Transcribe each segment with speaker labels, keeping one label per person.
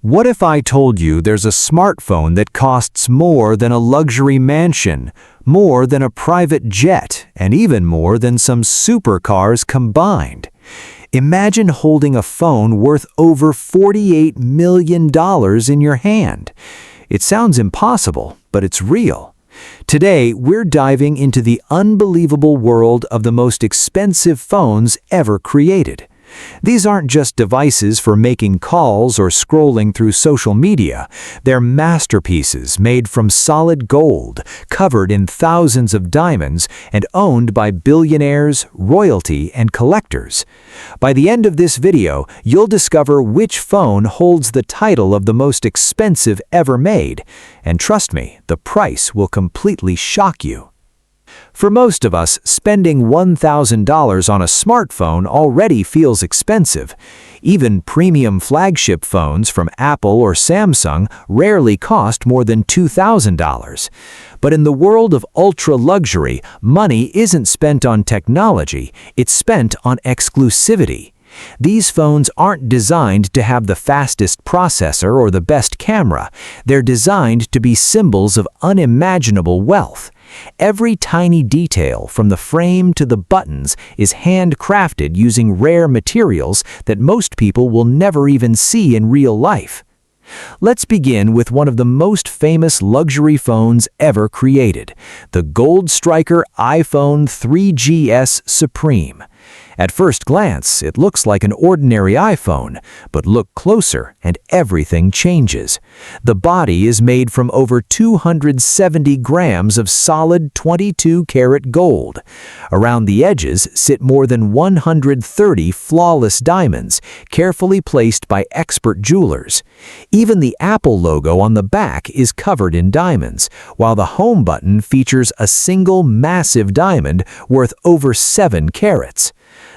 Speaker 1: What if I told you there's a smartphone that costs more than a luxury mansion, more than a private jet, and even more than some supercars combined? Imagine holding a phone worth over $48 million in your hand. It sounds impossible, but it's real. Today, we're diving into the unbelievable world of the most expensive phones ever created. These aren't just devices for making calls or scrolling through social media. They're masterpieces made from solid gold, covered in thousands of diamonds, and owned by billionaires, royalty, and collectors. By the end of this video, you'll discover which phone holds the title of the most expensive ever made. And trust me, the price will completely shock you. For most of us, spending $1,000 on a smartphone already feels expensive. Even premium flagship phones from Apple or Samsung rarely cost more than $2,000. But in the world of ultra-luxury, money isn't spent on technology, it's spent on exclusivity. These phones aren't designed to have the fastest processor or the best camera. They're designed to be symbols of unimaginable wealth. Every tiny detail, from the frame to the buttons, is handcrafted using rare materials that most people will never even see in real life. Let's begin with one of the most famous luxury phones ever created, the Goldstriker iPhone 3GS Supreme. At first glance, it looks like an ordinary iPhone, but look closer and everything changes. The body is made from over 270 grams of solid 22-karat gold. Around the edges sit more than 130 flawless diamonds, carefully placed by expert jewelers. Even the Apple logo on the back is covered in diamonds, while the home button features a single massive diamond worth over 7 carats.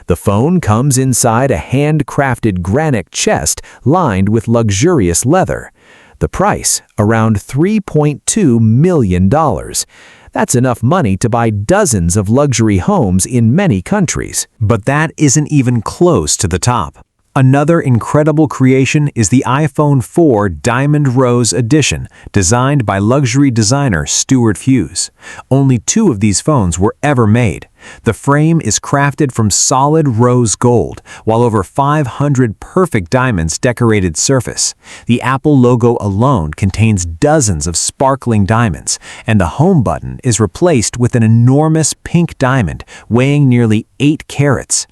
Speaker 1: The phone comes inside a handcrafted granite chest lined with luxurious leather. The price, around $3.2 million. That's enough money to buy dozens of luxury homes in many countries. But that isn't even close to the top. Another incredible creation is the iPhone 4 Diamond Rose Edition, designed by luxury designer Stuart Hughes. Only 2 of these phones were ever made. The frame is crafted from solid rose gold, while over 500 perfect diamonds decorate its surface. The Apple logo alone contains dozens of sparkling diamonds, and the home button is replaced with an enormous pink diamond weighing nearly 8 carats.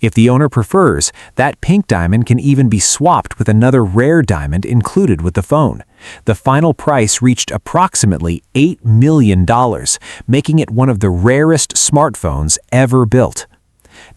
Speaker 1: If the owner prefers, that pink diamond can even be swapped with another rare diamond included with the phone. The final price reached approximately $8 million, making it one of the rarest smartphones ever built.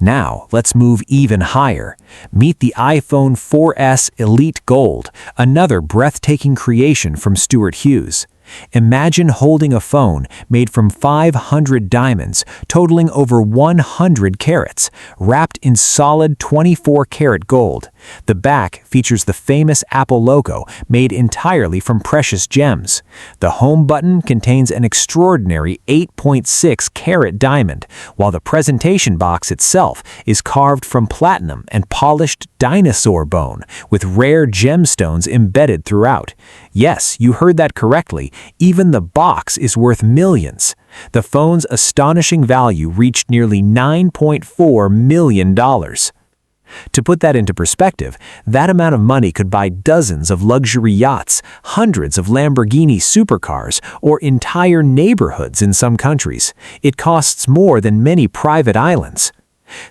Speaker 1: Now, let's move even higher. Meet the iPhone 4S Elite Gold, another breathtaking creation from Stuart Hughes. Imagine holding a phone made from 500 diamonds, totaling over 100 carats, wrapped in solid 24-karat gold. The back features the famous Apple logo, made entirely from precious gems. The home button contains an extraordinary 8.6-carat diamond, while the presentation box itself is carved from platinum and polished dinosaur bone, with rare gemstones embedded throughout. Yes, you heard that correctly. Even the box is worth millions. The phone's astonishing value reached nearly $9.4 million. To put that into perspective, that amount of money could buy dozens of luxury yachts, hundreds of Lamborghini supercars, or entire neighborhoods in some countries. It costs more than many private islands.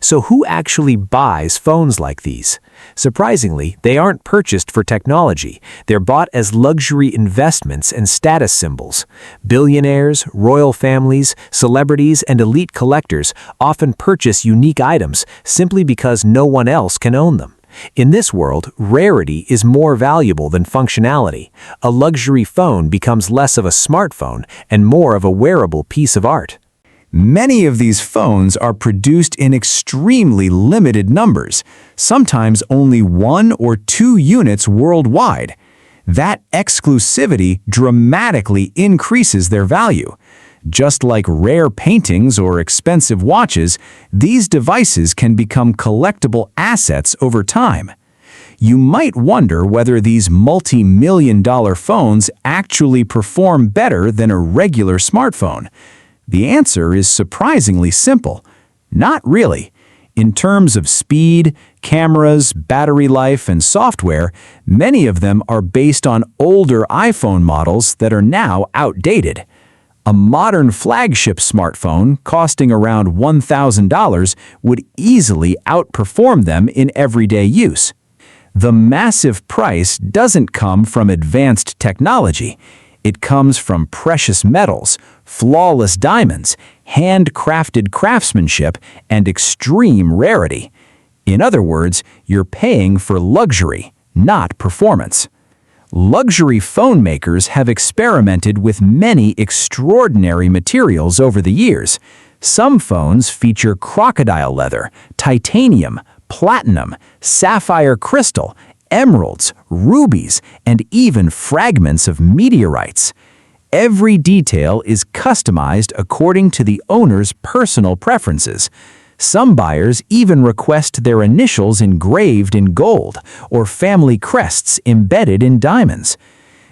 Speaker 1: So who actually buys phones like these? Surprisingly, they aren't purchased for technology. They're bought as luxury investments and status symbols. Billionaires, royal families, celebrities, and elite collectors often purchase unique items simply because no one else can own them. In this world, rarity is more valuable than functionality. A luxury phone becomes less of a smartphone and more of a wearable piece of art.
Speaker 2: Many of these phones are produced in extremely limited numbers, sometimes only 1 or 2 units worldwide. That exclusivity dramatically increases their value. Just like rare paintings or expensive watches, these devices can become collectible assets over time. You might wonder whether these multi-million-dollar phones actually perform better than a regular smartphone. The answer is surprisingly simple. Not really. In terms of speed, cameras, battery life, and software, many of them are based on older iPhone models that are now outdated. A modern flagship smartphone costing around $1,000 would easily outperform them in everyday use. The massive price doesn't come from advanced technology. It comes from precious metals, flawless diamonds, handcrafted craftsmanship, and extreme rarity. In other words, you're paying for luxury, not performance. Luxury phone makers have experimented with many extraordinary materials over the years. Some phones feature crocodile leather, titanium, platinum, sapphire crystal, emeralds, rubies, and even fragments of meteorites. Every detail is customized according to the owner's personal preferences. Some buyers even request their initials engraved in gold or family crests embedded in diamonds.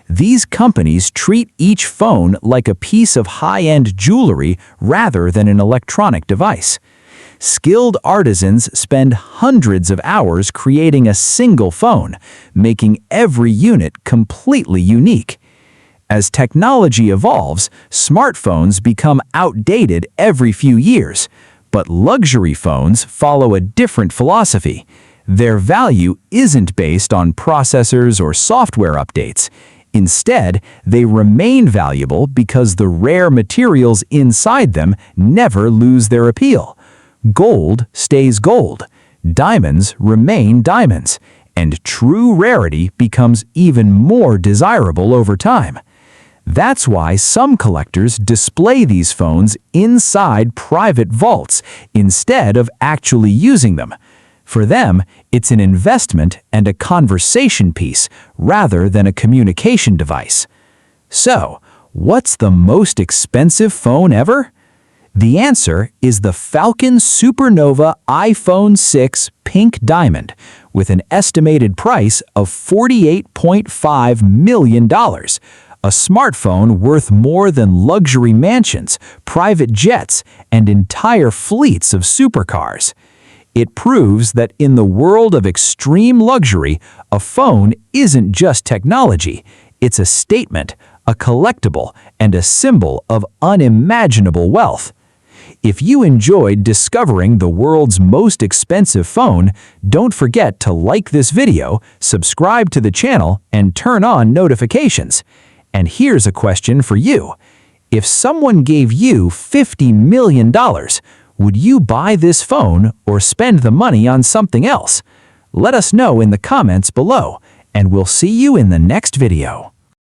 Speaker 2: These companies treat each phone like a piece of high-end jewelry rather than an electronic device. Skilled artisans spend hundreds of hours creating a single phone, making every unit completely unique. As technology evolves, smartphones become outdated every few years, but luxury phones follow a different philosophy. Their value isn't based on processors or software updates. Instead, they remain valuable because the rare materials inside them never lose their appeal. Gold stays gold, diamonds remain diamonds, and true rarity becomes even more desirable over time. That's why some collectors display these phones inside private vaults instead of actually using them. For them, it's an investment and a conversation piece rather than a communication device. So, what's the most expensive phone ever? The answer is the Falcon Supernova iPhone 6 Pink Diamond, with an estimated price of $48.5 million. A smartphone worth more than luxury mansions, private jets, and entire fleets of supercars. It proves that in the world of extreme luxury, a phone isn't just technology. It's a statement, a collectible, and a symbol of unimaginable wealth. If you enjoyed discovering the world's most expensive phone, don't forget to like this video, subscribe to the channel, and turn on notifications. And here's a question for you. If someone gave you $50 million, would you buy this phone or spend the money on something else? Let us know in the comments below, and we'll see you in the next video.